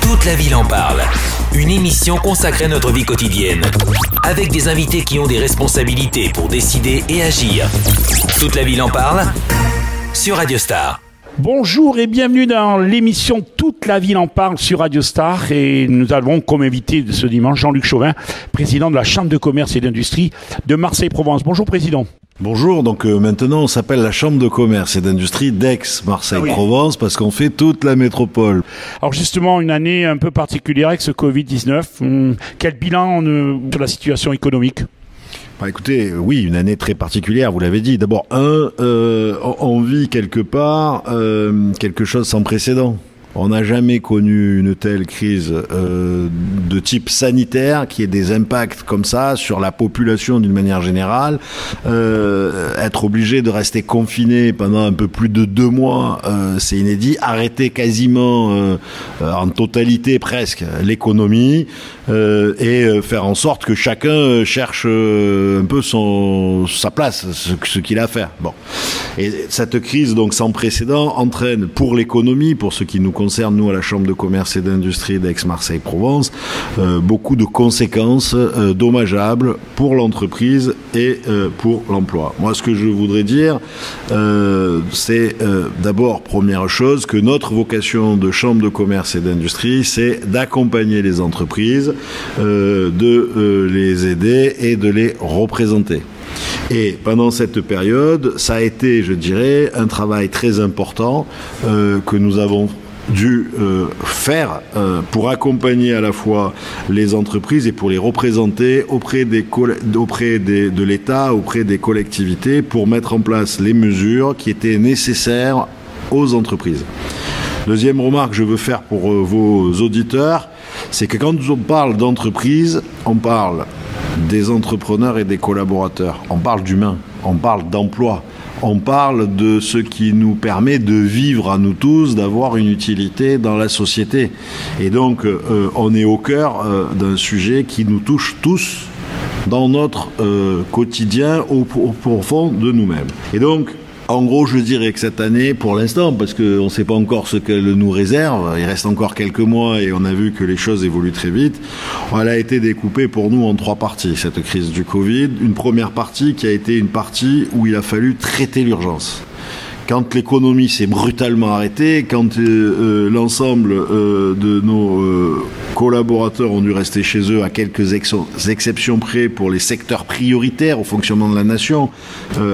Toute la ville en parle. Une émission consacrée à notre vie quotidienne. Avec des invités qui ont des responsabilités pour décider et agir. Toute la ville en parle sur Radio Star. Bonjour et bienvenue dans l'émission Toute la ville en parle sur Radio Star. Et nous avons comme invité de ce dimanche Jean-Luc Chauvin, président de la Chambre de commerce et d'industrie de Marseille-Provence. Bonjour président. Bonjour, donc maintenant on s'appelle la Chambre de commerce et d'industrie d'Aix-Marseille-Provence parce qu'on fait toute la métropole. Alors justement, une année un peu particulière avec ce Covid-19. Quel bilan sur la situation économique ? Écoutez, oui, une année très particulière, vous l'avez dit. D'abord, on vit quelque part quelque chose sans précédent. On n'a jamais connu une telle crise de type sanitaire qui ait des impacts comme ça sur la population d'une manière générale. Être obligé de rester confiné pendant un peu plus de 2 mois, c'est inédit. Arrêter quasiment en totalité presque l'économie et faire en sorte que chacun cherche un peu sa place, ce qu'il a à faire. Bon. Et cette crise donc sans précédent entraîne pour l'économie, pour ce qui nous concerne, nous, à la Chambre de commerce et d'industrie d'Aix-Marseille-Provence, beaucoup de conséquences dommageables pour l'entreprise et pour l'emploi. Moi, ce que je voudrais dire, c'est d'abord, première chose, que notre vocation de Chambre de commerce et d'industrie, c'est d'accompagner les entreprises, de les aider et de les représenter. Et pendant cette période, ça a été, je dirais, un travail très important que nous avons dû faire pour accompagner à la fois les entreprises et pour les représenter auprès de l'État, auprès des collectivités, pour mettre en place les mesures qui étaient nécessaires aux entreprises. Deuxième remarque que je veux faire pour vos auditeurs, c'est que quand on parle d'entreprise, on parle des entrepreneurs et des collaborateurs. On parle d'humains, on parle d'emploi, on parle de ce qui nous permet de vivre à nous tous, d'avoir une utilité dans la société. Et donc, on est au cœur d'un sujet qui nous touche tous dans notre quotidien, au profond de nous-mêmes. Et donc, en gros, je dirais que cette année, pour l'instant, parce qu'on ne sait pas encore ce qu'elle nous réserve, il reste encore quelques mois et on a vu que les choses évoluent très vite, elle a été découpée pour nous en 3 parties, cette crise du Covid. Une première partie qui a été une partie où il a fallu traiter l'urgence. Quand l'économie s'est brutalement arrêtée, quand l'ensemble de nos collaborateurs ont dû rester chez eux à quelques exceptions près pour les secteurs prioritaires au fonctionnement de la nation,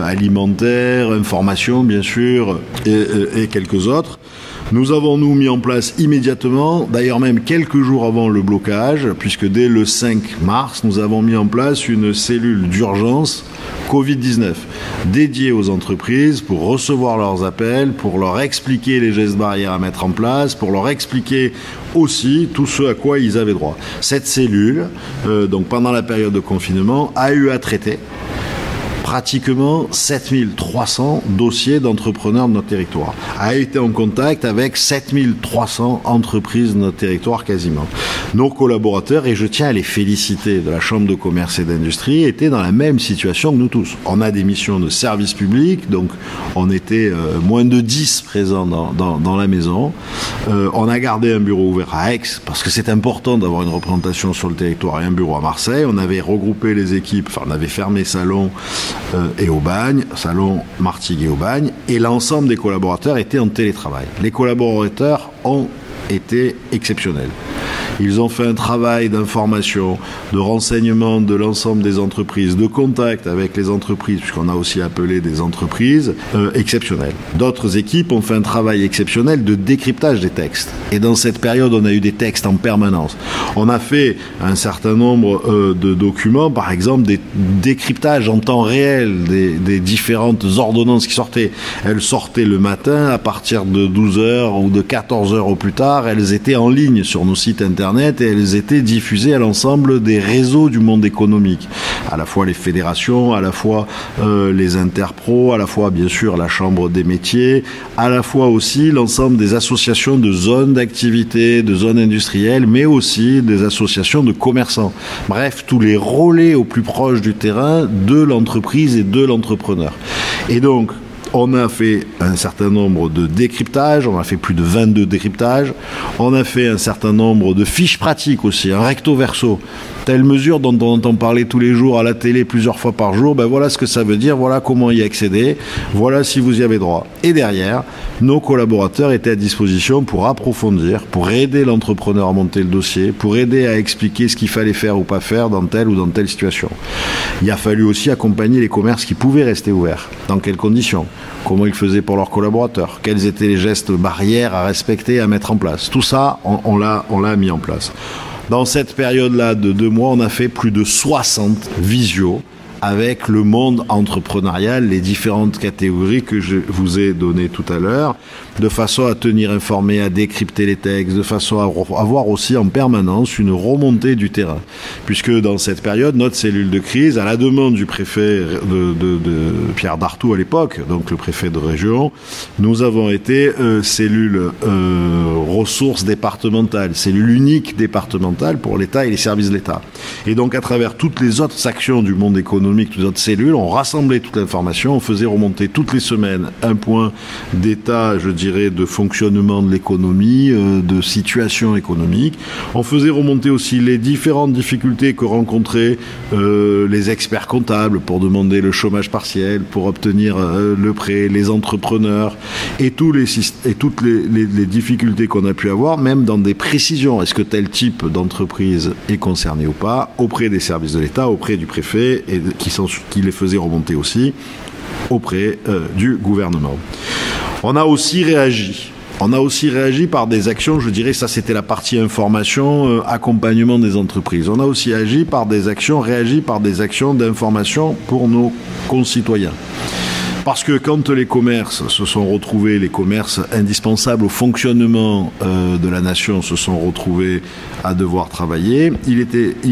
alimentaire, information bien sûr, et quelques autres, nous avons mis en place immédiatement, d'ailleurs même quelques jours avant le blocage, puisque dès le 5 mars, nous avons mis en place une cellule d'urgence Covid-19 dédiée aux entreprises pour recevoir leurs appels, pour leur expliquer les gestes barrières à mettre en place, pour leur expliquer aussi tout ce à quoi ils avaient droit. Cette cellule, donc pendant la période de confinement, a eu à traiter pratiquement 7300 dossiers d'entrepreneurs de notre territoire, a été en contact avec 7300 entreprises de notre territoire quasiment. Nos collaborateurs, et je tiens à les féliciter, de la Chambre de commerce et d'industrie, étaient dans la même situation que nous tous. On a des missions de service public, donc on était moins de 10 présents dans la maison. On a gardé un bureau ouvert à Aix, parce que c'est important d'avoir une représentation sur le territoire, et un bureau à Marseille. On avait regroupé les équipes, on avait fermé Salon et Aubagne, Salon, Martigues et Aubagne, et l'ensemble des collaborateurs étaient en télétravail. Les collaborateurs ont été exceptionnels. Ils ont fait un travail d'information, de renseignement de l'ensemble des entreprises, de contact avec les entreprises, puisqu'on a aussi appelé des entreprises, exceptionnel. D'autres équipes ont fait un travail exceptionnel de décryptage des textes. Et dans cette période, on a eu des textes en permanence. On a fait un certain nombre de documents, par exemple des décryptages en temps réel des différentes ordonnances qui sortaient. Elles sortaient le matin, à partir de 12h ou de 14h au plus tard, elles étaient en ligne sur nos sites internet et elles étaient diffusées à l'ensemble des réseaux du monde économique, à la fois les fédérations, à la fois les interpros, à la fois bien sûr la Chambre des métiers, à la fois aussi l'ensemble des associations de zones d'activité, de zones industrielles, mais aussi des associations de commerçants. Bref, tous les relais au plus proche du terrain de l'entreprise et de l'entrepreneur. Et donc, On a fait un certain nombre de décryptages, on a fait plus de 22 décryptages, on a fait un certain nombre de fiches pratiques aussi, un recto verso. Telle mesure dont on entend parler tous les jours à la télé plusieurs fois par jour, ben voilà ce que ça veut dire, voilà comment y accéder, voilà si vous y avez droit. Et derrière, nos collaborateurs étaient à disposition pour approfondir, pour aider l'entrepreneur à monter le dossier, pour aider à expliquer ce qu'il fallait faire ou pas faire dans telle ou dans telle situation. Il a fallu aussi accompagner les commerces qui pouvaient rester ouverts. Dans quelles conditions ? Comment ils faisaient pour leurs collaborateurs ? Quels étaient les gestes barrières à respecter, à mettre en place ? Tout ça, on l'a mis en place. Dans cette période-là de 2 mois, on a fait plus de 60 visios avec le monde entrepreneurial, les différentes catégories que je vous ai données tout à l'heure, de façon à tenir informé, à décrypter les textes, de façon à avoir aussi en permanence une remontée du terrain. Puisque dans cette période, notre cellule de crise, à la demande du préfet de Pierre Dartout à l'époque, donc le préfet de région, nous avons été cellule ressources départementales, cellule unique départementale pour l'État et les services de l'État. Et donc à travers toutes les autres actions du monde économique, toutes les autres cellules, on rassemblait toute l'information, on faisait remonter toutes les semaines un point d'état, je dirais, de fonctionnement de l'économie, de situation économique. On faisait remonter aussi les différentes difficultés que rencontraient les experts comptables pour demander le chômage partiel, pour obtenir le prêt, les entrepreneurs et toutes les difficultés qu'on a pu avoir, même dans des précisions. Est-ce que tel type d'entreprise est concerné ou pas, auprès des services de l'État, auprès du préfet, et qui les faisait remonter aussi auprès du gouvernement. On a aussi réagi. On a aussi réagi par des actions, je dirais, ça c'était la partie information, accompagnement des entreprises. On a aussi réagi par des actions d'information pour nos concitoyens. Parce que quand les commerces se sont retrouvés, les commerces indispensables au fonctionnement de la nation se sont retrouvés à devoir travailler, il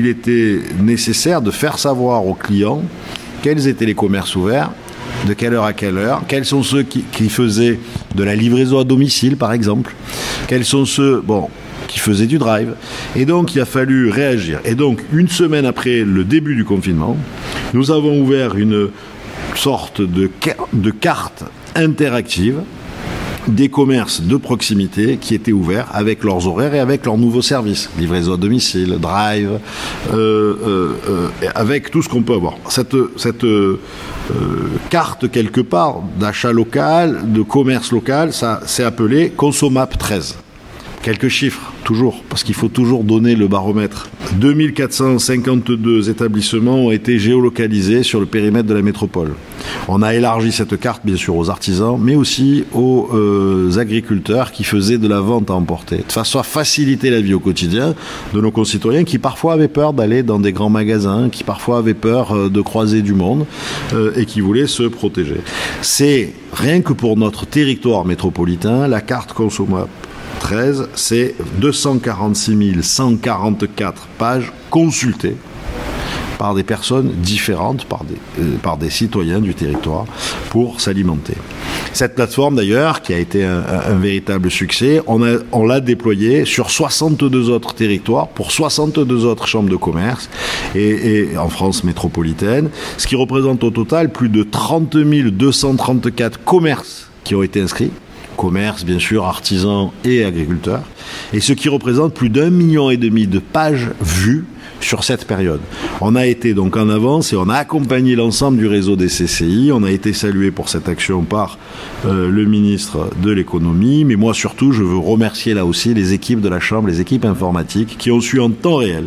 était nécessaire de faire savoir aux clients quels étaient les commerces ouverts, de quelle heure à quelle heure, quels sont ceux qui faisaient de la livraison à domicile par exemple, quels sont ceux qui faisaient du drive. Et donc il a fallu réagir. Et donc une semaine après le début du confinement, nous avons ouvert une sorte de carte interactive des commerces de proximité qui étaient ouverts avec leurs horaires et avec leurs nouveaux services, livraison à domicile, drive, avec tout ce qu'on peut avoir. Cette carte quelque part d'achat local, de commerce local, ça s'est appelé Consomap 13. Quelques chiffres, toujours, parce qu'il faut toujours donner le baromètre. 2452 établissements ont été géolocalisés sur le périmètre de la métropole. On a élargi cette carte, bien sûr, aux artisans, mais aussi aux agriculteurs qui faisaient de la vente à emporter, de façon à faciliter la vie au quotidien de nos concitoyens qui parfois avaient peur d'aller dans des grands magasins, qui parfois avaient peur de croiser du monde et qui voulaient se protéger. C'est, rien que pour notre territoire métropolitain, la carte Consomap 13, c'est 246 144 pages consultées par des personnes différentes, par des citoyens du territoire pour s'alimenter. Cette plateforme d'ailleurs, qui a été un véritable succès, on l'a déployée sur 62 autres territoires pour 62 autres chambres de commerce et en France métropolitaine, ce qui représente au total plus de 30 234 commerces qui ont été inscrits. Commerce, bien sûr, artisans et agriculteurs, et ce qui représente plus d'1,5 million de pages vues sur cette période. On a été donc en avance et on a accompagné l'ensemble du réseau des CCI. On a été salué pour cette action par le ministre de l'économie, mais moi surtout je veux remercier là aussi les équipes de la Chambre, les équipes informatiques qui ont su en temps réel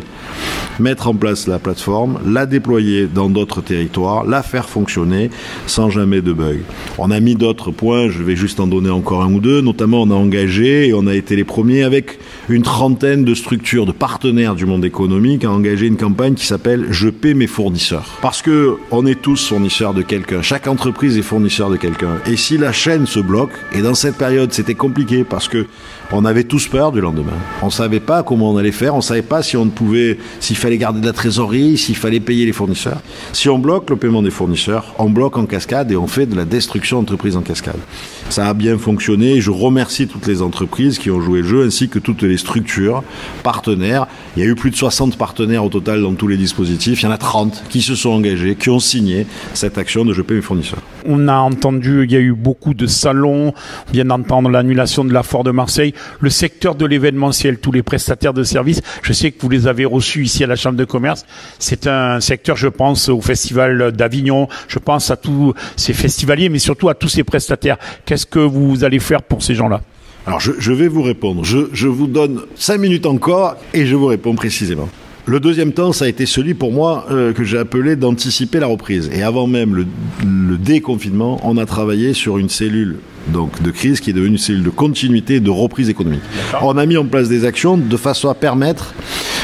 mettre en place la plateforme, la déployer dans d'autres territoires, la faire fonctionner sans jamais de bug. On a mis d'autres points, je vais juste en donner encore un ou deux, notamment on a engagé et on a été les premiers avec une trentaine de structures, de partenaires du monde économique à engager une campagne qui s'appelle « Je paie mes fournisseurs ». Parce que on est tous fournisseurs de quelqu'un, chaque entreprise est fournisseur de quelqu'un. Et si la chaîne se bloque, et dans cette période c'était compliqué parce que on avait tous peur du lendemain. On savait pas comment on allait faire, on savait pas si on pouvait, s'il fallait garder de la trésorerie, s'il fallait payer les fournisseurs. Si on bloque le paiement des fournisseurs, on bloque en cascade et on fait de la destruction d'entreprise en cascade. Ça a bien fonctionné. Je remercie toutes les entreprises qui ont joué le jeu ainsi que toutes les structures partenaires. Il y a eu plus de 60 partenaires partenaires au total dans tous les dispositifs. Il y en a 30 qui se sont engagés, qui ont signé cette action de je paie mes fournisseurs. On a entendu, il y a eu beaucoup de salons, on vient d'entendre l'annulation de la Foire de Marseille, le secteur de l'événementiel, tous les prestataires de services, je sais que vous les avez reçus ici à la Chambre de commerce, c'est un secteur, je pense au Festival d'Avignon, je pense à tous ces festivaliers, mais surtout à tous ces prestataires. Qu'est-ce que vous allez faire pour ces gens-là ? Alors je vais vous répondre, je vous donne 5 minutes encore et je vous réponds précisément. Le deuxième temps, ça a été celui pour moi que j'ai appelé d'anticiper la reprise. Et avant même le déconfinement, on a travaillé sur une cellule donc de crise qui est devenue une cellule de continuité et de reprise économique. On a mis en place des actions de façon à permettre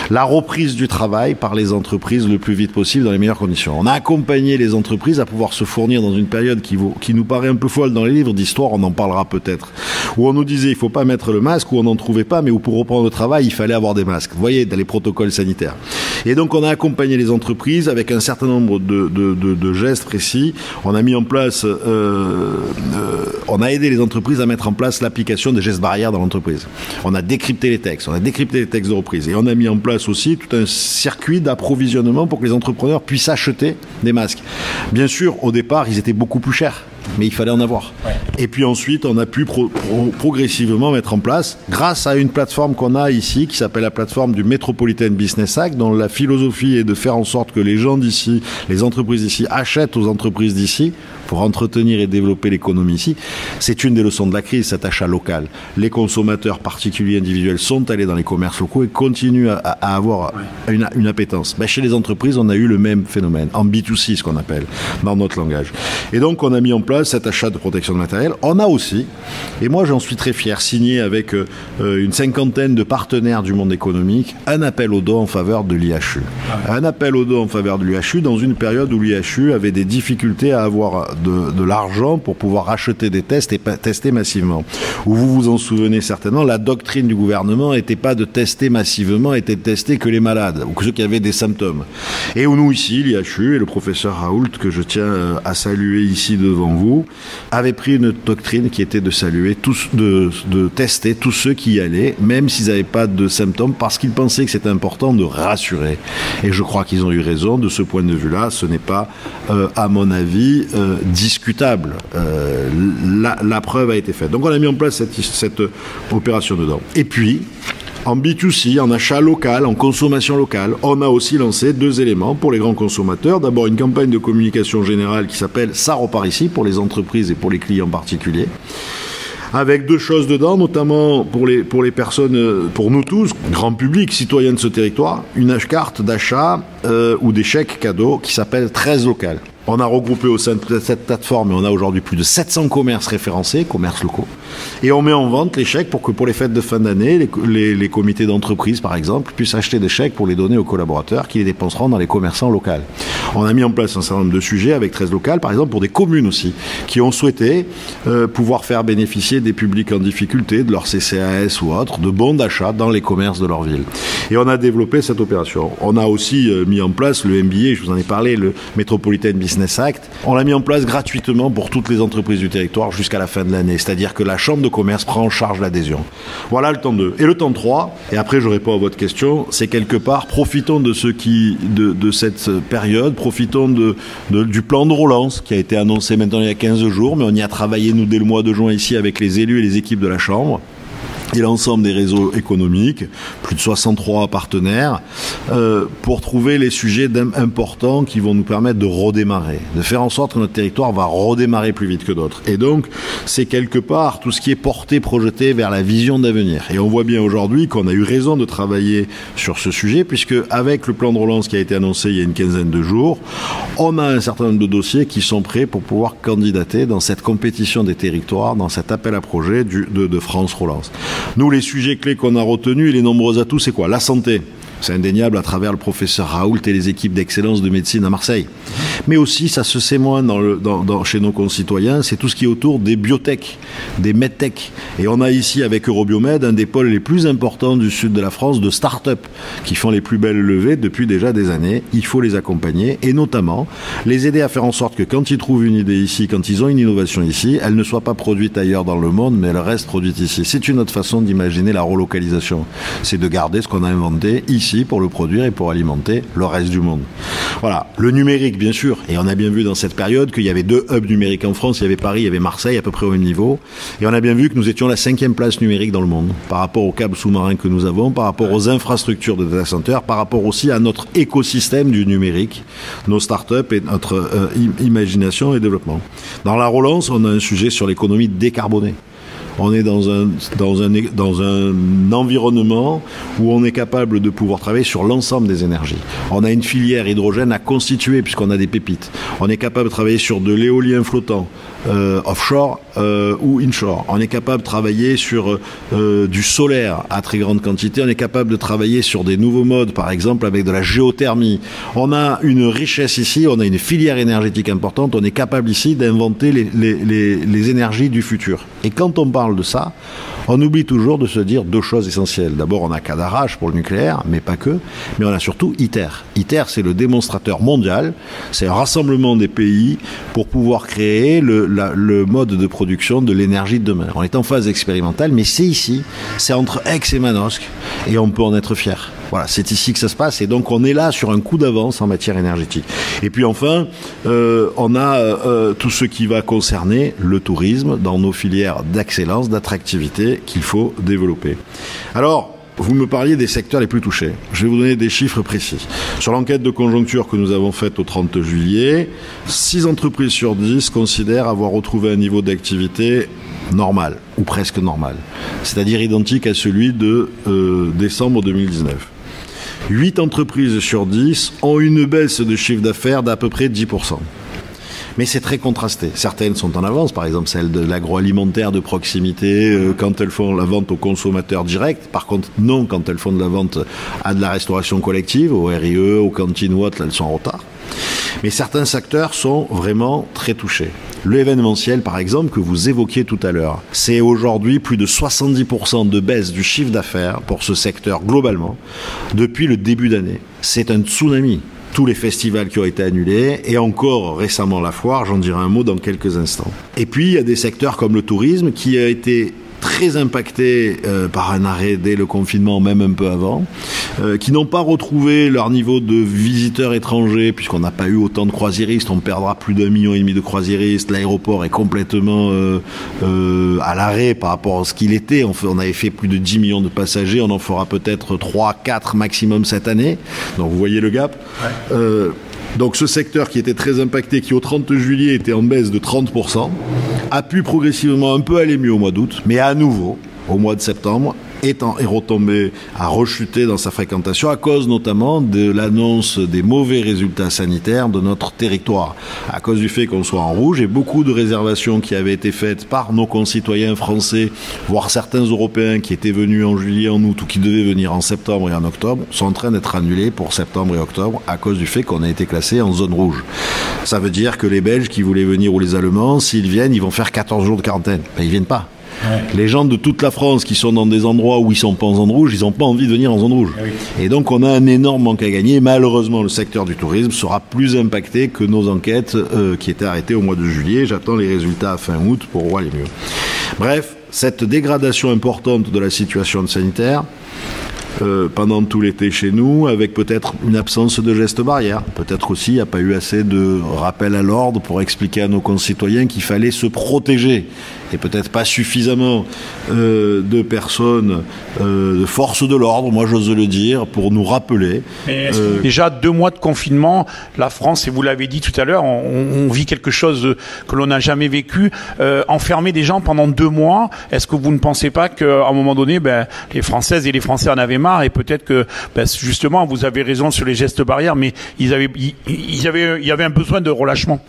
la reprise du travail par les entreprises le plus vite possible dans les meilleures conditions. On a accompagné les entreprises à pouvoir se fournir dans une période qui nous paraît un peu folle dans les livres d'histoire, on en parlera peut-être, où on nous disait il ne faut pas mettre le masque, où on n'en trouvait pas, mais où pour reprendre le travail, il fallait avoir des masques. Vous voyez, dans les protocoles sanitaires. Et donc on a accompagné les entreprises avec un certain nombre de gestes précis. On a mis en place, on a aidé les entreprises à mettre en place l'application des gestes barrières dans l'entreprise. On a décrypté les textes, de reprise. Et on a mis en place aussi tout un circuit d'approvisionnement pour que les entrepreneurs puissent acheter des masques. Bien sûr, au départ, ils étaient beaucoup plus chers, mais il fallait en avoir. Ouais. Et puis ensuite, on a pu progressivement mettre en place, grâce à une plateforme qu'on a ici, qui s'appelle la plateforme du Metropolitan Business Act, dont la philosophie est de faire en sorte que les gens d'ici, les entreprises d'ici, achètent aux entreprises d'ici, pour entretenir et développer l'économie ici. C'est une des leçons de la crise, cet achat local. Les consommateurs particuliers individuels sont allés dans les commerces locaux et continuent à avoir une appétence. Ben, chez les entreprises, on a eu le même phénomène, en B2C, ce qu'on appelle, dans notre langage. Et donc, on a mis en place cet achat de protection de matériel. On a aussi, et moi j'en suis très fier, signé avec une 50aine de partenaires du monde économique, un appel aux dons en faveur de l'IHU. Un appel aux dons en faveur de l'IHU dans une période où l'IHU avait des difficultés à avoir de l'argent pour pouvoir acheter des tests et tester massivement. Où vous vous en souvenez certainement, la doctrine du gouvernement n'était pas de tester massivement, était de tester que les malades, ou que ceux qui avaient des symptômes. Et où nous ici, l'IHU et le professeur Raoult, que je tiens à saluer ici devant vous, avaient pris une doctrine qui était de saluer tous, de tester tous ceux qui y allaient, même s'ils n'avaient pas de symptômes, parce qu'ils pensaient que c'était important de rassurer. Et je crois qu'ils ont eu raison. De ce point de vue-là, ce n'est pas, à mon avis, discutable. La preuve a été faite. Donc on a mis en place cette opération dedans. Et puis, en B2C, en achat local, en consommation locale, on a aussi lancé 2 éléments pour les grands consommateurs. D'abord, une campagne de communication générale qui s'appelle « Ça repart ici » pour les entreprises et pour les clients particuliers. Avec 2 choses dedans, notamment pour les personnes, pour nous tous, grand public, citoyens de ce territoire, une carte d'achat ou des chèques cadeaux qui s'appelle 13 local. On a regroupé au sein de cette plateforme, et on a aujourd'hui plus de 700 commerces référencés, commerces locaux. Et on met en vente les chèques pour que pour les fêtes de fin d'année, les comités d'entreprise, par exemple, puissent acheter des chèques pour les donner aux collaborateurs qui les dépenseront dans les commerçants locaux. On a mis en place un certain nombre de sujets avec 13 locales, par exemple, pour des communes aussi, qui ont souhaité pouvoir faire bénéficier des publics en difficulté, de leur CCAS ou autres, de bons d'achat dans les commerces de leur ville. Et on a développé cette opération. On a aussi mis en place le MBA, je vous en ai parlé, le Metropolitan Business Act. On l'a mis en place gratuitement pour toutes les entreprises du territoire jusqu'à la fin de l'année. C'est-à-dire que la Chambre de commerce prend en charge l'adhésion. Voilà le temps 2. Et le temps 3, et après je réponds à votre question, c'est quelque part, profitons de cette période, profitons du plan de relance qui a été annoncé maintenant il y a 15 jours, mais on y a travaillé nous dès le mois de juin ici avec les élus et les équipes de la Chambre. Et l'ensemble des réseaux économiques, plus de 63 partenaires, pour trouver les sujets importants qui vont nous permettre de redémarrer, de faire en sorte que notre territoire va redémarrer plus vite que d'autres. Et donc, c'est quelque part tout ce qui est porté, projeté vers la vision d'avenir. Et on voit bien aujourd'hui qu'on a eu raison de travailler sur ce sujet, puisque avec le plan de relance qui a été annoncé il y a une quinzaine de jours, on a un certain nombre de dossiers qui sont prêts pour pouvoir candidater dans cette compétition des territoires, dans cet appel à projet de France Relance. Nous, les sujets clés qu'on a retenus et les nombreux atouts, c'est quoi ? La santé. C'est indéniable à travers le professeur Raoult et les équipes d'excellence de médecine à Marseille. Mais aussi, ça se sait moins chez nos concitoyens, c'est tout ce qui est autour des biotech, des medtech. Et on a ici, avec Eurobiomed, un des pôles les plus importants du sud de la France de start-up qui font les plus belles levées depuis déjà des années. Il faut les accompagner et notamment les aider à faire en sorte que quand ils trouvent une idée ici, quand ils ont une innovation ici, elle ne soit pas produite ailleurs dans le monde, mais elle reste produite ici. C'est une autre façon d'imaginer la relocalisation. C'est de garder ce qu'on a inventé ici ici pour le produire et pour alimenter le reste du monde. Voilà, le numérique bien sûr, et on a bien vu dans cette période qu'il y avait 2 hubs numériques en France, il y avait Paris, il y avait Marseille à peu près au même niveau, et on a bien vu que nous étions la 5e place numérique dans le monde, par rapport aux câbles sous-marins que nous avons, par rapport aux infrastructures de data center, par rapport aussi à notre écosystème du numérique, nos startups et notre imagination et développement. Dans la relance, on a un sujet sur l'économie décarbonée. On est dans un environnement où on est capable de pouvoir travailler sur l'ensemble des énergies. On a une filière hydrogène à constituer puisqu'on a des pépites. On est capable de travailler sur de l'éolien flottant, offshore ou inshore. On est capable de travailler sur du solaire à très grande quantité. On est capable de travailler sur des nouveaux modes, par exemple avec de la géothermie. On a une richesse ici, on a une filière énergétique importante. On est capable ici d'inventer les énergies du futur. Et quand on parle de ça, on oublie toujours de se dire 2 choses essentielles. D'abord, on a Cadarache pour le nucléaire, mais pas que. Mais on a surtout ITER. ITER, c'est le démonstrateur mondial. C'est un rassemblement des pays pour pouvoir créer le mode de production de l'énergie de demain. On est en phase expérimentale, mais c'est ici, c'est entre Aix et Manosque, et on peut en être fier. Voilà, c'est ici que ça se passe, et donc on est là sur un coup d'avance en matière énergétique. Et puis enfin, on a tout ce qui va concerner le tourisme dans nos filières d'excellence, d'attractivité qu'il faut développer. Alors, vous me parliez des secteurs les plus touchés. Je vais vous donner des chiffres précis. Sur l'enquête de conjoncture que nous avons faite au 30 juillet, 6 entreprises sur 10 considèrent avoir retrouvé un niveau d'activité normal, ou presque normal, c'est-à-dire identique à celui de décembre 2019. 8 entreprises sur 10 ont une baisse de chiffre d'affaires d'à peu près 10%. Mais c'est très contrasté. Certaines sont en avance, par exemple celles de l'agroalimentaire de proximité, quand elles font la vente aux consommateurs directs. Par contre, non quand elles font de la vente à de la restauration collective, au RIE, aux cantines ou autres, là, elles sont en retard. Mais certains secteurs sont vraiment très touchés. L'événementiel, par exemple, que vous évoquiez tout à l'heure, c'est aujourd'hui plus de 70% de baisse du chiffre d'affaires pour ce secteur globalement depuis le début d'année. C'est un tsunami. Tous les festivals qui ont été annulés, et encore récemment la foire, j'en dirai un mot dans quelques instants. Et puis, il y a des secteurs comme le tourisme qui a été très impacté par un arrêt dès le confinement, même un peu avant, qui n'ont pas retrouvé leur niveau de visiteurs étrangers, puisqu'on n'a pas eu autant de croisiéristes, on perdra plus d'1,5 million de croisiéristes, l'aéroport est complètement à l'arrêt par rapport à ce qu'il était, on avait fait plus de 10 millions de passagers, on en fera peut-être 3, 4 maximum cette année, donc vous voyez le gap. Ouais. Donc ce secteur qui était très impacté, qui au 30 juillet était en baisse de 30%, a pu progressivement un peu aller mieux au mois d'août, mais à nouveau, au mois de septembre, est retombé, a rechuté dans sa fréquentation à cause notamment de l'annonce des mauvais résultats sanitaires de notre territoire. À cause du fait qu'on soit en rouge, et beaucoup de réservations qui avaient été faites par nos concitoyens français, voire certains Européens qui étaient venus en juillet, en août ou qui devaient venir en septembre et en octobre, sont en train d'être annulés pour septembre et octobre à cause du fait qu'on a été classé en zone rouge. Ça veut dire que les Belges qui voulaient venir ou les Allemands, s'ils viennent, ils vont faire 14 jours de quarantaine. Ben, ils viennent pas. Ouais. Les gens de toute la France qui sont dans des endroits où ils sont pas en zone rouge, ils n'ont pas envie de venir en zone rouge. Oui. Et donc on a un énorme manque à gagner. Malheureusement, le secteur du tourisme sera plus impacté que nos enquêtes qui étaient arrêtées au mois de juillet. J'attends les résultats à fin août pour voir les mieux. Bref, cette dégradation importante de la situation sanitaire pendant tout l'été chez nous, avec peut-être une absence de gestes barrières. Peut-être aussi il n'y a pas eu assez de rappel à l'ordre pour expliquer à nos concitoyens qu'il fallait se protéger. Et peut-être pas suffisamment de personnes, de forces de l'ordre, moi j'ose le dire, pour nous rappeler. Déjà 2 mois de confinement, la France, et vous l'avez dit tout à l'heure, on vit quelque chose que l'on n'a jamais vécu. Enfermer des gens pendant 2 mois, est-ce que vous ne pensez pas qu'à un moment donné, les Françaises et les Français en avaient marre, et peut-être que justement, vous avez raison sur les gestes barrières, mais il y avait un besoin de relâchement.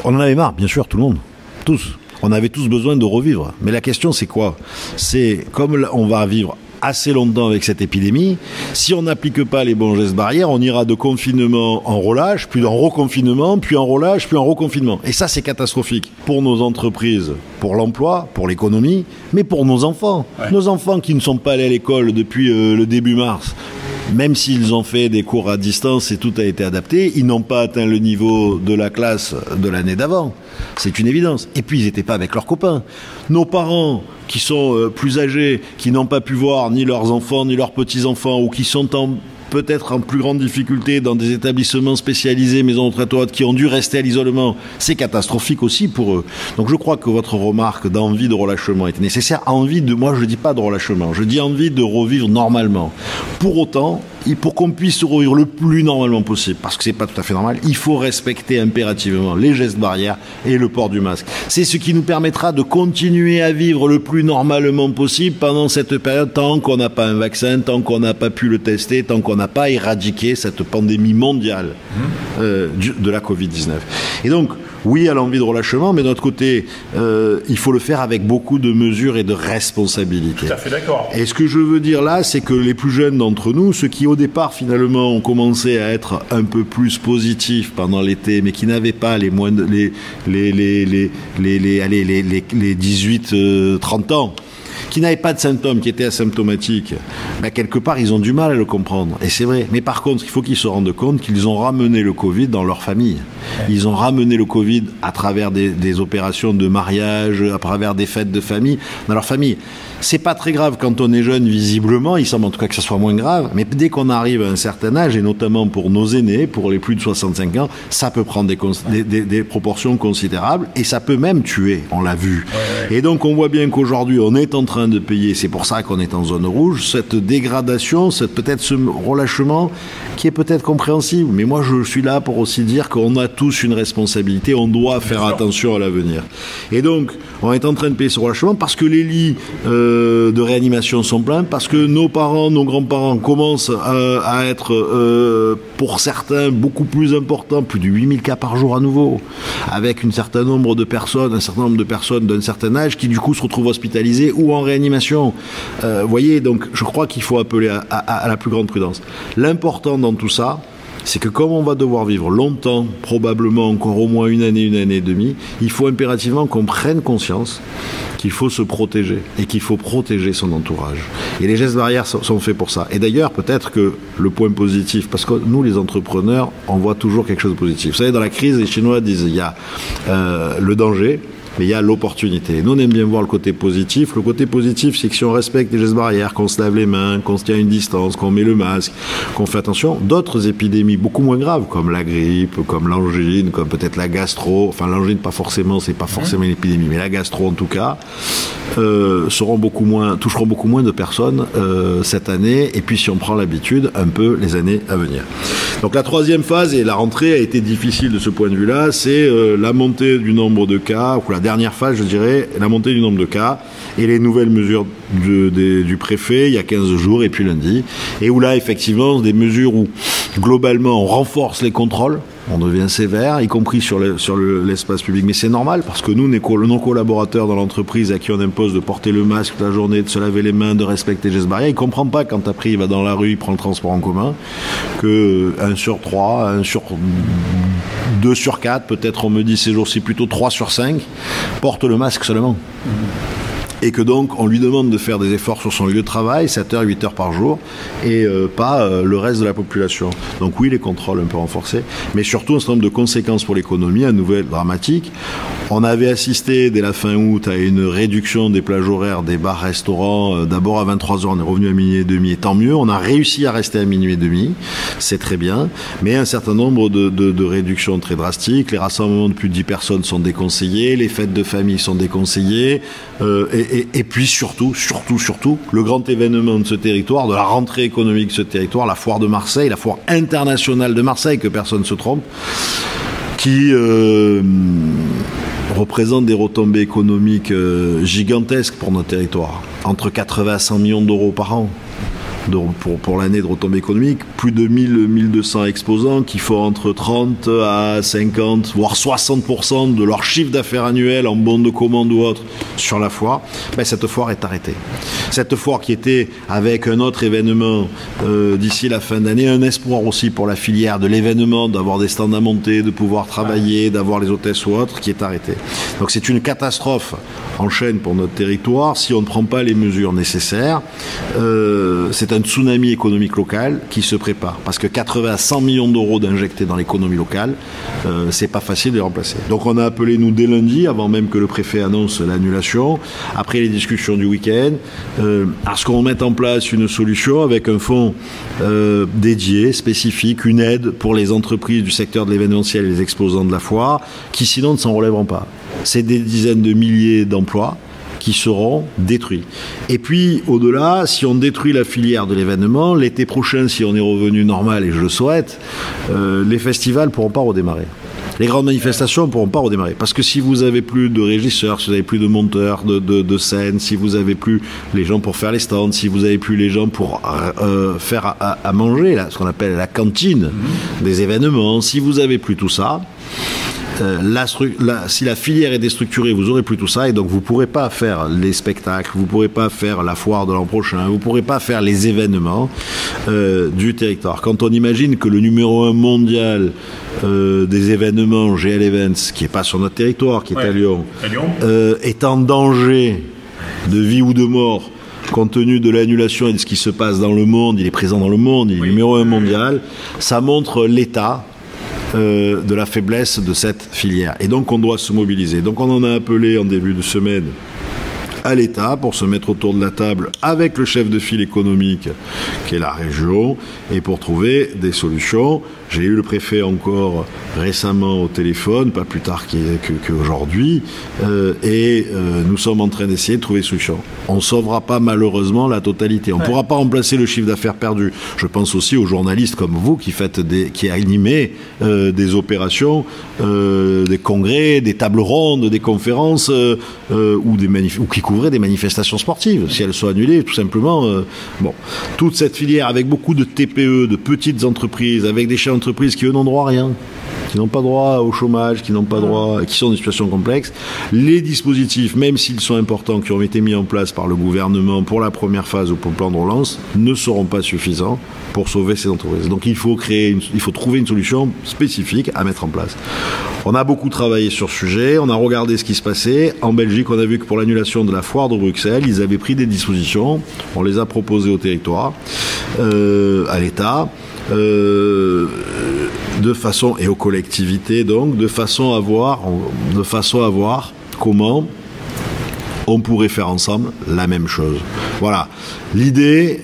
On en avait marre, bien sûr, tout le monde, tous. On avait tous besoin de revivre. Mais la question, c'est quoi? C'est, comme on va vivre assez longtemps avec cette épidémie, si on n'applique pas les bons gestes barrières, on ira de confinement en relâche, puis en reconfinement, puis en relâche, puis en reconfinement. Et ça, c'est catastrophique pour nos entreprises, pour l'emploi, pour l'économie, mais pour nos enfants. Ouais. Nos enfants qui ne sont pas allés à l'école depuis le début mars, même s'ils ont fait des cours à distance et tout a été adapté, ils n'ont pas atteint le niveau de la classe de l'année d'avant. C'est une évidence. Et puis, ils n'étaient pas avec leurs copains. Nos parents, qui sont plus âgés, qui n'ont pas pu voir ni leurs enfants, ni leurs petits-enfants, ou qui sont peut-être en plus grande difficulté dans des établissements spécialisés, maisons de retraite, qui ont dû rester à l'isolement, c'est catastrophique aussi pour eux. Donc je crois que votre remarque d'envie de relâchement est nécessaire. Moi je ne dis pas de relâchement, je dis envie de revivre normalement. Pour autant, pour qu'on puisse revivre le plus normalement possible, parce que c'est pas tout à fait normal, il faut respecter impérativement les gestes barrières et le port du masque. C'est ce qui nous permettra de continuer à vivre le plus normalement possible pendant cette période, tant qu'on n'a pas un vaccin, tant qu'on n'a pas pu le tester, tant qu'on n'a pas éradiqué cette pandémie mondiale de la Covid-19. Et donc, oui à l'envie de relâchement, mais d'un autre côté, il faut le faire avec beaucoup de mesures et de responsabilités. Tout à fait d'accord. Et ce que je veux dire là, c'est que les plus jeunes d'entre nous, ceux qui au départ finalement ont commencé à être un peu plus positifs pendant l'été, mais qui n'avaient pas les 18-30 ans, qui n'avaient pas de symptômes, qui étaient asymptomatiques, quelque part, ils ont du mal à le comprendre. Et c'est vrai. Mais par contre, il faut qu'ils se rendent compte qu'ils ont ramené le Covid dans leur famille. Ils ont ramené le Covid à travers des opérations de mariage, à travers des fêtes de famille, dans leur famille. C'est pas très grave quand on est jeune, visiblement. Il semble en tout cas que ça soit moins grave. Mais dès qu'on arrive à un certain âge, et notamment pour nos aînés, pour les plus de 65 ans, ça peut prendre des proportions considérables et ça peut même tuer. On l'a vu. Et donc, on voit bien qu'aujourd'hui, on est en train de payer, c'est pour ça qu'on est en zone rouge, cette dégradation, peut-être ce relâchement qui est peut-être compréhensible. Mais moi, je suis là pour aussi dire qu'on a tous une responsabilité, on doit faire attention à l'avenir. Et donc, on est en train de payer ce relâchement parce que les lits de réanimation sont pleins, parce que nos parents, nos grands-parents commencent à être, pour certains, beaucoup plus importants, plus de 8000 cas par jour à nouveau, avec un certain nombre de personnes d'un certain âge qui du coup se retrouvent hospitalisées ou en réanimation. Voyez, donc je crois qu'il faut appeler à la plus grande prudence. L'important dans tout ça, c'est que comme on va devoir vivre longtemps, probablement encore au moins une année et demie, il faut impérativement qu'on prenne conscience qu'il faut se protéger et qu'il faut protéger son entourage. Et les gestes barrières sont faits pour ça. Et d'ailleurs, peut-être que le point positif, parce que nous, les entrepreneurs, on voit toujours quelque chose de positif. Vous savez, dans la crise, les Chinois disent il y a le danger, mais il y a l'opportunité. Nous, on aime bien voir le côté positif. Le côté positif, c'est que si on respecte les gestes barrières, qu'on se lave les mains, qu'on se tient à une distance, qu'on met le masque, qu'on fait attention, d'autres épidémies beaucoup moins graves, comme la grippe, comme l'angine, comme peut-être la gastro, enfin l'angine pas forcément, c'est pas forcément une épidémie, mais la gastro en tout cas, toucheront beaucoup moins de personnes cette année, et puis si on prend l'habitude, un peu les années à venir. Donc la troisième phase, et la rentrée a été difficile de ce point de vue-là, c'est la montée du nombre de cas, ou la dernière phase, je dirais, la montée du nombre de cas et les nouvelles mesures du préfet il y a 15 jours et puis lundi. Et où là, effectivement, des mesures où, globalement, on renforce les contrôles, on devient sévère, y compris sur l'espace public. Mais c'est normal, parce que nous, nos collaborateurs dans l'entreprise à qui on impose de porter le masque toute la journée, de se laver les mains, de respecter les gestes barrières, ils ne comprennent pas quand après il va dans la rue, il prend le transport en commun, que 1 sur 3, 2 sur 4, peut-être on me dit ces jours-ci plutôt 3 sur 5, portent le masque seulement. Et que donc on lui demande de faire des efforts sur son lieu de travail, 7 heures, 8 heures par jour, et pas le reste de la population. Donc oui, les contrôles un peu renforcés, mais surtout un certain nombre de conséquences pour l'économie, à nouvelle dramatique. On avait assisté dès la fin août à une réduction des plages horaires des bars-restaurants, d'abord à 23h, on est revenu à minuit et demi, et tant mieux, on a réussi à rester à minuit et demi, c'est très bien, mais un certain nombre de réductions très drastiques, les rassemblements de plus de 10 personnes sont déconseillés, les fêtes de famille sont déconseillées, et puis surtout, le grand événement de ce territoire, de la rentrée économique de ce territoire, la foire de Marseille, la foire internationale de Marseille, que personne ne se trompe, qui représente des retombées économiques gigantesques pour notre territoire, entre 80 à 100 millions d'euros par an. Pour l'année de retombées économiques, plus de 1200 exposants qui font entre 30 à 50, voire 60% de leur chiffre d'affaires annuel en bons de commande ou autre sur la foire, cette foire est arrêtée. Cette foire qui était avec un autre événement d'ici la fin d'année, un espoir aussi pour la filière de l'événement, d'avoir des stands à monter, de pouvoir travailler, d'avoir les hôtesses ou autres, qui est arrêtée. Donc c'est une catastrophe en chaîne pour notre territoire si on ne prend pas les mesures nécessaires. C'est c'est un tsunami économique local qui se prépare. Parce que 80 à 100 millions d'euros d'injectés dans l'économie locale, c'est pas facile de les remplacer. Donc on a appelé, nous, dès lundi, avant même que le préfet annonce l'annulation, après les discussions du week-end, à ce qu'on mette en place une solution avec un fonds dédié, spécifique, une aide pour les entreprises du secteur de l'événementiel et les exposants de la foire, qui sinon ne s'en relèveront pas. C'est des dizaines de milliers d'emplois qui seront détruits. Et puis, au-delà, si on détruit la filière de l'événement, l'été prochain, si on est revenu normal, et je le souhaite, les festivals ne pourront pas redémarrer. Les grandes manifestations ne pourront pas redémarrer. Parce que si vous avez plus de régisseurs, si vous avez plus de monteurs de scènes, si vous avez plus les gens pour faire les stands, si vous avez plus les gens pour faire à manger, là, ce qu'on appelle la cantine des événements, si vous avez plus tout ça, si la filière est déstructurée, vous aurez plus tout ça et donc vous pourrez pas faire les spectacles, vous pourrez pas faire la foire de l'an prochain, vous pourrez pas faire les événements du territoire. Quand on imagine que le numéro 1 mondial des événements GL Events, qui est pas sur notre territoire, qui est à Lyon, est en danger de vie ou de mort compte tenu de l'annulation et de ce qui se passe dans le monde, il est présent dans le monde, il est numéro 1 mondial, ça montre l'état de la faiblesse de cette filière. Et donc on doit se mobiliser. Donc on en a appelé en début de semaine à l'État pour se mettre autour de la table avec le chef de file économique qui est la région et pour trouver des solutions. J'ai eu le préfet encore récemment au téléphone, pas plus tard qu'aujourd'hui, et nous sommes en train d'essayer de trouver des solutions. On ne sauvera pas malheureusement la totalité. On ne pourra pas remplacer le chiffre d'affaires perdu. Je pense aussi aux journalistes comme vous qui animez des opérations, des congrès, des tables rondes, des conférences ou qui couvraient des manifestations sportives. Si elles sont annulées, tout simplement. Toute cette filière avec beaucoup de TPE, de petites entreprises, avec des chefs d'entreprise qui eux n'ont droit à rien, qui n'ont pas droit au chômage, qui n'ont pas droit, qui sont dans des situations complexes. Les dispositifs, même s'ils sont importants, qui ont été mis en place par le gouvernement pour la première phase ou pour le plan de relance, ne seront pas suffisants pour sauver ces entreprises. Donc il faut trouver une solution spécifique à mettre en place. On a beaucoup travaillé sur ce sujet, on a regardé ce qui se passait. En Belgique, on a vu que pour l'annulation de la foire de Bruxelles, ils avaient pris des dispositions, on les a proposées au territoire, à l'État, de façon, et aux collectivités donc, de façon à voir comment on pourrait faire ensemble la même chose. Voilà. L'idée,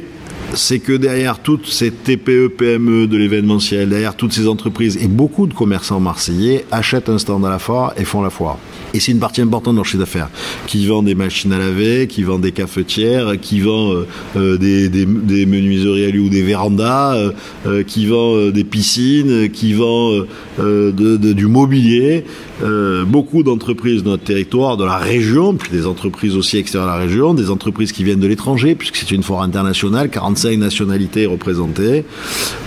c'est que derrière toutes ces TPE, PME de l'événementiel, derrière toutes ces entreprises, et beaucoup de commerçants marseillais achètent un stand à la foire et font la foire. Et c'est une partie importante de leur chiffre d'affaires. Qui vend des machines à laver, qui vend des cafetières, qui vend des menuiseries à lui ou des vérandas, qui vend des piscines, qui vend du mobilier. Beaucoup d'entreprises de notre territoire, de la région, puis des entreprises aussi extérieures à la région, des entreprises qui viennent de l'étranger, puisque c'est une foire internationale, 45 nationalités représentées,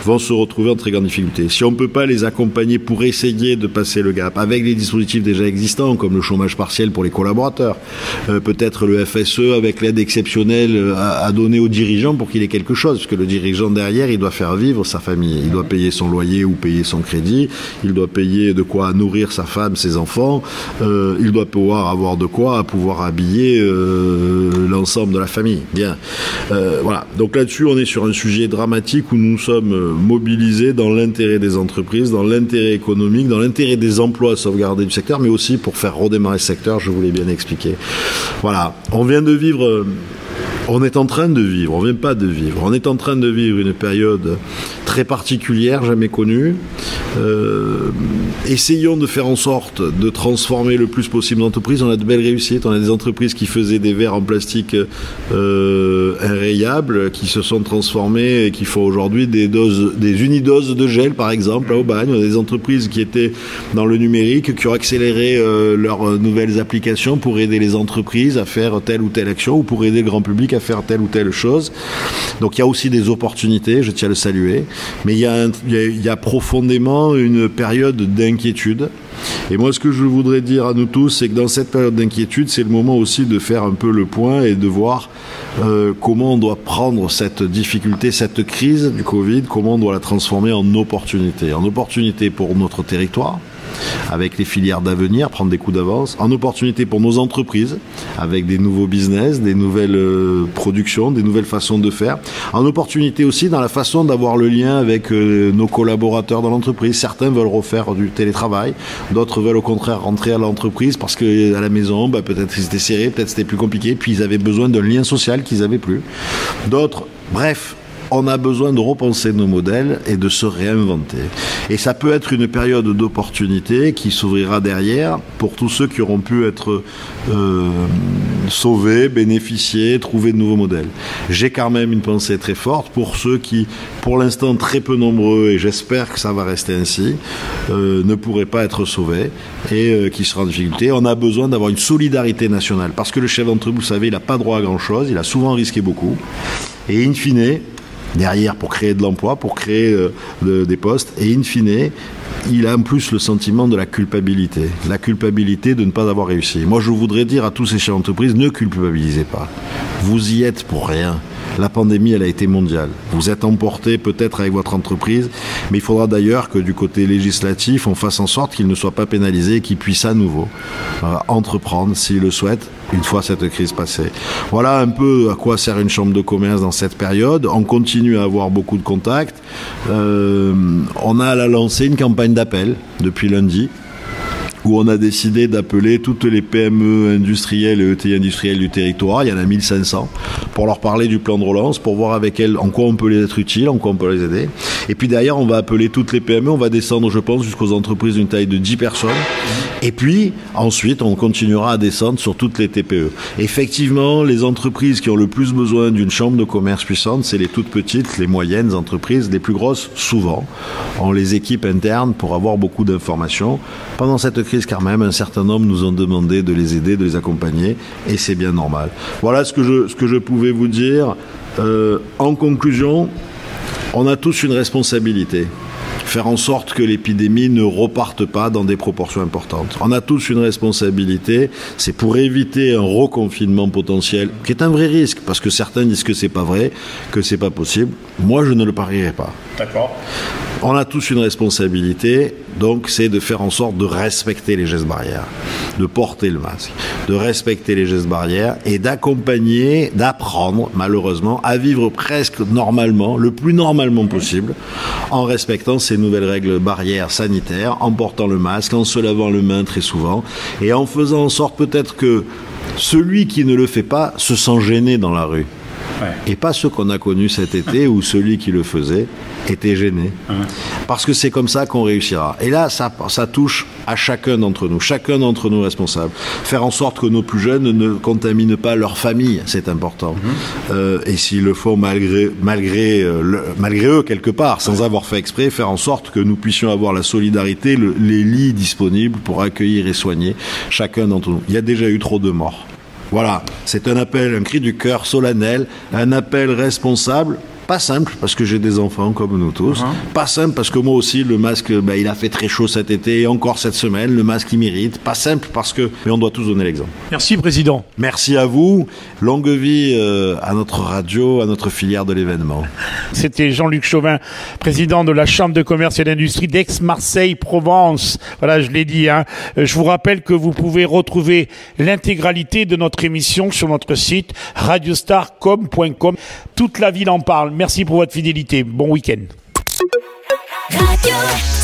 vont se retrouver en très grande difficulté. Si on ne peut pas les accompagner pour essayer de passer le gap, avec des dispositifs déjà existants, comme le chômage partiel pour les collaborateurs, peut-être le FSE avec l'aide exceptionnelle à donner aux dirigeants pour qu'il ait quelque chose, parce que le dirigeant derrière, il doit faire vivre sa famille, il doit payer son loyer ou payer son crédit, il doit payer de quoi nourrir sa femme, ses enfants, il doit avoir de quoi pouvoir habiller l'ensemble de la famille. Bien. Voilà. Donc là-dessus, on est sur un sujet dramatique où nous sommes mobilisés dans l'intérêt des entreprises, dans l'intérêt économique, dans l'intérêt des emplois sauvegardés du secteur, mais aussi pour faire redémarrer ce secteur, je vous l'ai bien expliqué. Voilà. On vient de vivre... On est en train de vivre, on ne vient pas de vivre, on est en train de vivre une période très particulière, jamais connue. Essayons de faire en sorte de transformer le plus possible l'entreprise. On a de belles réussites, on a des entreprises qui faisaient des verres en plastique inrayables, qui se sont transformées et qui font aujourd'hui des unidoses de gel, par exemple, à Aubagne. On a des entreprises qui étaient dans le numérique, qui ont accéléré leurs nouvelles applications pour aider les entreprises à faire telle ou telle action, ou pour aider le grand public à faire telle ou telle chose. Donc il y a aussi des opportunités, je tiens à le saluer, mais il y a profondément une période d'inquiétude. Et moi, ce que je voudrais dire à nous tous, c'est que dans cette période d'inquiétude, c'est le moment aussi de faire un peu le point et de voir comment on doit prendre cette difficulté, cette crise du Covid, comment on doit la transformer en opportunité. En opportunité pour notre territoire, avec les filières d'avenir, prendre des coups d'avance, en opportunité pour nos entreprises, avec des nouveaux business, des nouvelles productions, des nouvelles façons de faire, en opportunité aussi dans la façon d'avoir le lien avec nos collaborateurs dans l'entreprise. Certains veulent refaire du télétravail, d'autres veulent au contraire rentrer à l'entreprise parce que à la maison, peut-être c'était serré, peut-être c'était plus compliqué, puis ils avaient besoin d'un lien social qu'ils n'avaient plus. D'autres, bref, on a besoin de repenser nos modèles et de se réinventer. Et ça peut être une période d'opportunité qui s'ouvrira derrière pour tous ceux qui auront pu être sauvés, bénéficier, trouver de nouveaux modèles. J'ai quand même une pensée très forte pour ceux qui, pour l'instant très peu nombreux, et j'espère que ça va rester ainsi, ne pourraient pas être sauvés et qui seront en difficulté. On a besoin d'avoir une solidarité nationale parce que le chef d'entreprise, vous savez, il n'a pas droit à grand-chose, il a souvent risqué beaucoup. Et in fine, derrière, pour créer de l'emploi, pour créer des postes, et in fine, il a en plus le sentiment de la culpabilité de ne pas avoir réussi. Moi, je voudrais dire à tous ces chefs d'entreprise, ne culpabilisez pas. Vous y êtes pour rien. La pandémie, elle a été mondiale. Vous êtes emporté peut-être avec votre entreprise, mais il faudra d'ailleurs que du côté législatif, on fasse en sorte qu'il ne soit pas pénalisé et qu'il puisse à nouveau entreprendre, s'il le souhaite, une fois cette crise passée. Voilà un peu à quoi sert une chambre de commerce dans cette période. On continue à avoir beaucoup de contacts. On a lancé une campagne d'appel depuis lundi, où on a décidé d'appeler toutes les PME industrielles et ETI industrielles du territoire, il y en a 1500, pour leur parler du plan de relance, pour voir avec elles en quoi on peut les être utiles, en quoi on peut les aider. Et puis derrière, on va appeler toutes les PME, on va descendre, je pense, jusqu'aux entreprises d'une taille de 10 personnes. Et puis, ensuite, on continuera à descendre sur toutes les TPE. Effectivement, les entreprises qui ont le plus besoin d'une chambre de commerce puissante, c'est les toutes petites, les moyennes entreprises, les plus grosses, souvent, ont les équipes internes pour avoir beaucoup d'informations. Pendant cette crise, quand même, un certain nombre nous ont demandé de les aider, de les accompagner, et c'est bien normal. Voilà ce que je pouvais vous dire. En conclusion, on a tous une responsabilité. Faire en sorte que l'épidémie ne reparte pas dans des proportions importantes. On a tous une responsabilité, c'est pour éviter un reconfinement potentiel, qui est un vrai risque, parce que certains disent que c'est pas vrai, que c'est pas possible. Moi, je ne le parierai pas. D'accord. On a tous une responsabilité, donc c'est de faire en sorte de respecter les gestes barrières, de porter le masque, de respecter les gestes barrières et d'accompagner, d'apprendre malheureusement à vivre presque normalement, le plus normalement possible, en respectant ces nouvelles règles barrières sanitaires, en portant le masque, en se lavant les mains très souvent et en faisant en sorte peut-être que celui qui ne le fait pas se sent gêné dans la rue. Et pas ceux qu'on a connus cet été où celui qui le faisait était gêné. Parce que c'est comme ça qu'on réussira. Et là, ça touche à chacun d'entre nous responsables. Faire en sorte que nos plus jeunes ne contaminent pas leur famille, c'est important. Et s'ils le font malgré eux quelque part, sans avoir fait exprès, faire en sorte que nous puissions avoir la solidarité, les lits disponibles pour accueillir et soigner chacun d'entre nous. Il y a déjà eu trop de morts. Voilà, c'est un appel, un cri du cœur solennel, un appel responsable, pas simple parce que j'ai des enfants comme nous tous, pas simple parce que moi aussi le masque, il a fait très chaud cet été et encore cette semaine, le masque il m'irrite, pas simple parce que, mais on doit tous donner l'exemple. Merci Président. Merci à vous, longue vie à notre radio, à notre filière de l'événement. C'était Jean-Luc Chauvin, président de la Chambre de commerce et d'industrie d'Aix-Marseille-Provence. Voilà, je l'ai dit. Je vous rappelle que vous pouvez retrouver l'intégralité de notre émission sur notre site radiostarcom.com. Toute la ville en parle. Merci pour votre fidélité. Bon week-end. Radio.